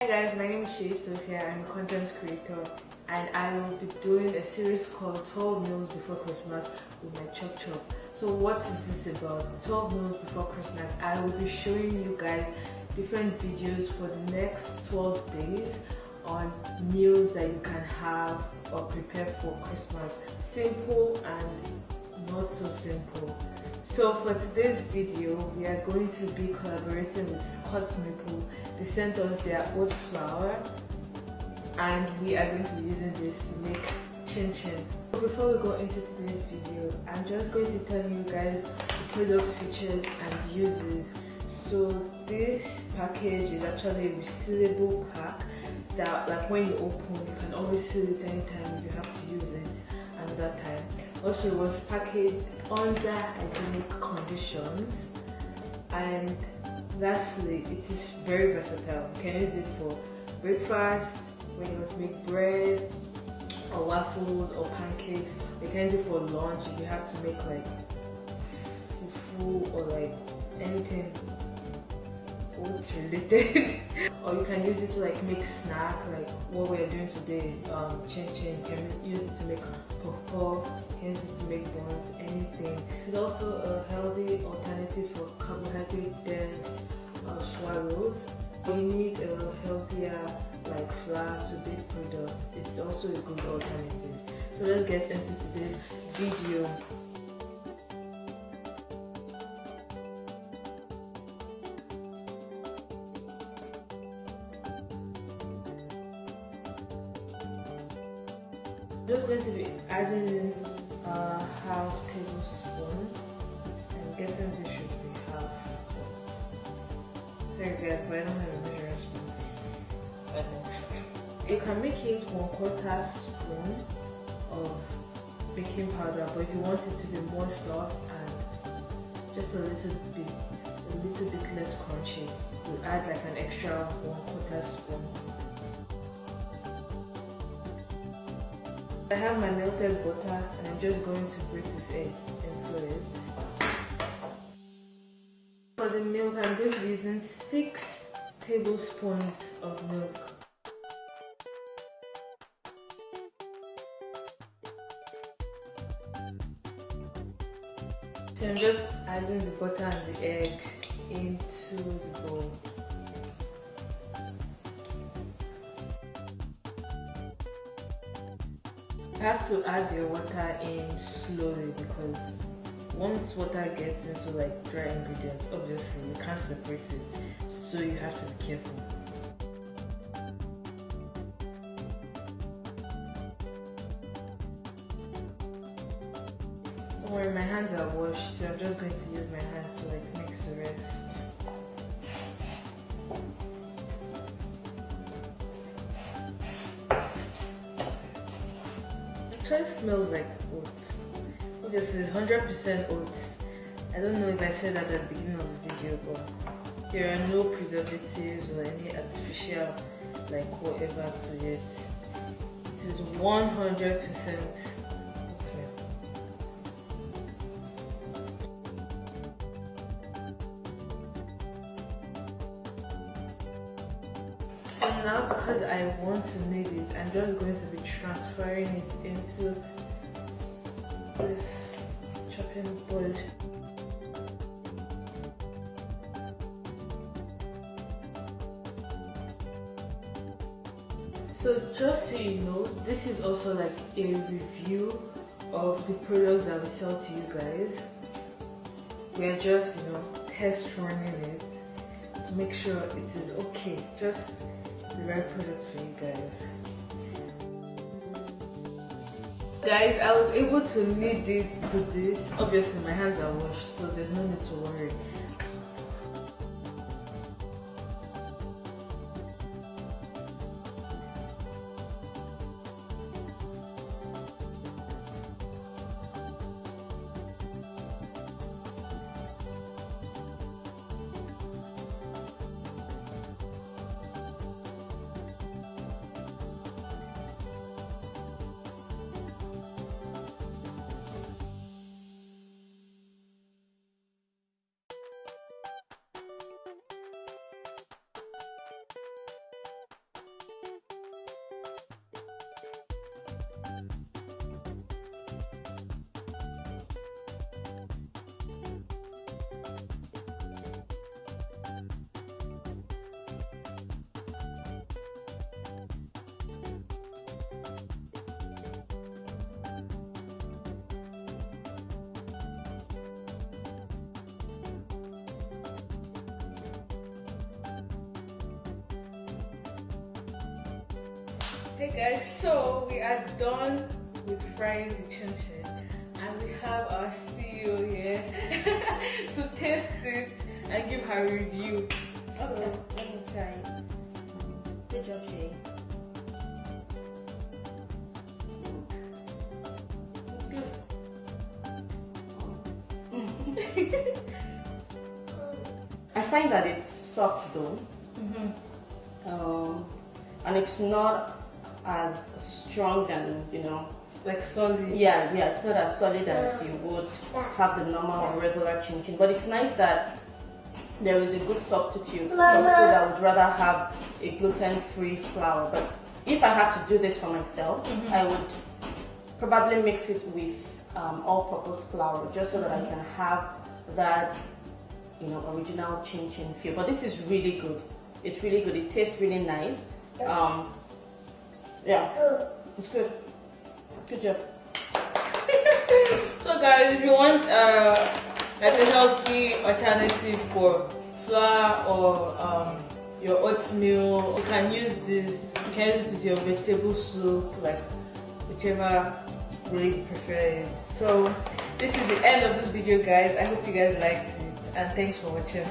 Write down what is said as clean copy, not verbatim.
Hi guys, my name is Sophia. I'm a content creator and I will be doing a series called 12 Meals Before Christmas with my Chop Chop. So what is this about? 12 Meals Before Christmas. I will be showing you guys different videos for the next 12 days on meals that you can have or prepare for Christmas. Simple and not so simple. So for today's video, we are going to be collaborating with ScotMaple. They sent us their oat flour and we are going to be using this to make chin chin. Before we go into today's video, I'm just going to tell you guys the product features and uses. So this package is actually a resealable pack that, like, when you open, you can always seal it anytime if you have to use it another time. Also, it was packaged under hygienic conditions, and lastly, it is very versatile. You can use it for breakfast, when you want to make bread or waffles or pancakes. You can use it for lunch if you have to make like fufu or like anything oats related. Or you can use it to like make snack, like what we are doing today, chin chin. You can use it to make puff puff, you can use it to make buns, anything. It's also a healthy alternative for carbohydrate dense swallows. You need a healthier like flour to bake products. It's also a good alternative. So let's get into today's video. I'm just going to be adding in a half tablespoon. I'm guessing this should be half. Sorry guys, but I don't have a measuring spoon. You can make it 1/4 spoon of baking powder, but if you want it to be more soft and just a little bit less crunchy, you add like an extra 1/4 spoon. I have my melted butter and I'm just going to break this egg into it. For the milk, I'm going to be using 6 tablespoons of milk. So I'm just adding the butter and the egg into the bowl. You have to add your water in slowly because once water gets into like dry ingredients, obviously you can't separate it, so you have to be careful. Don't worry, my hands are washed, so I'm just going to use my hand to like mix the rest. It actually smells like oats. Obviously it's 100% oats. I don't know if I said that at the beginning of the video, but there are no preservatives or any artificial like whatever to it. It is 100% oatmeal. So now, because I want to knead it, I'm just going to be transferring it into this chopping board. So just so you know, this is also like a review of the products that we sell to you guys. We are just, test running it to make sure it is okay, just the right products for you guys. Guys, I was able to knead it to this. Obviously my hands are washed, so there's no need to worry. Hey guys, so we are done with frying the chin-chin and we have our CEO here to taste it and give her review. So, okay, let me try. Good job, Shay. It's good. I find that it's soft though, and it's not as strong and It's like solid. yeah, it's not as solid as you would have the normal or regular chin chin. But it's nice that there is a good substitute for people that would rather have a gluten-free flour. But if I had to do this for myself, I would probably mix it with all-purpose flour just so that I can have that original chin chin feel. But this is really good. It's really good. It tastes really nice. Yeah, it's good. Good job. So guys, if you want like a healthy alternative for flour or your oatmeal, you can use this. You can use this with your vegetable soup, like whichever way you prefer it. So this is the end of this video, guys. I hope you guys liked it and thanks for watching.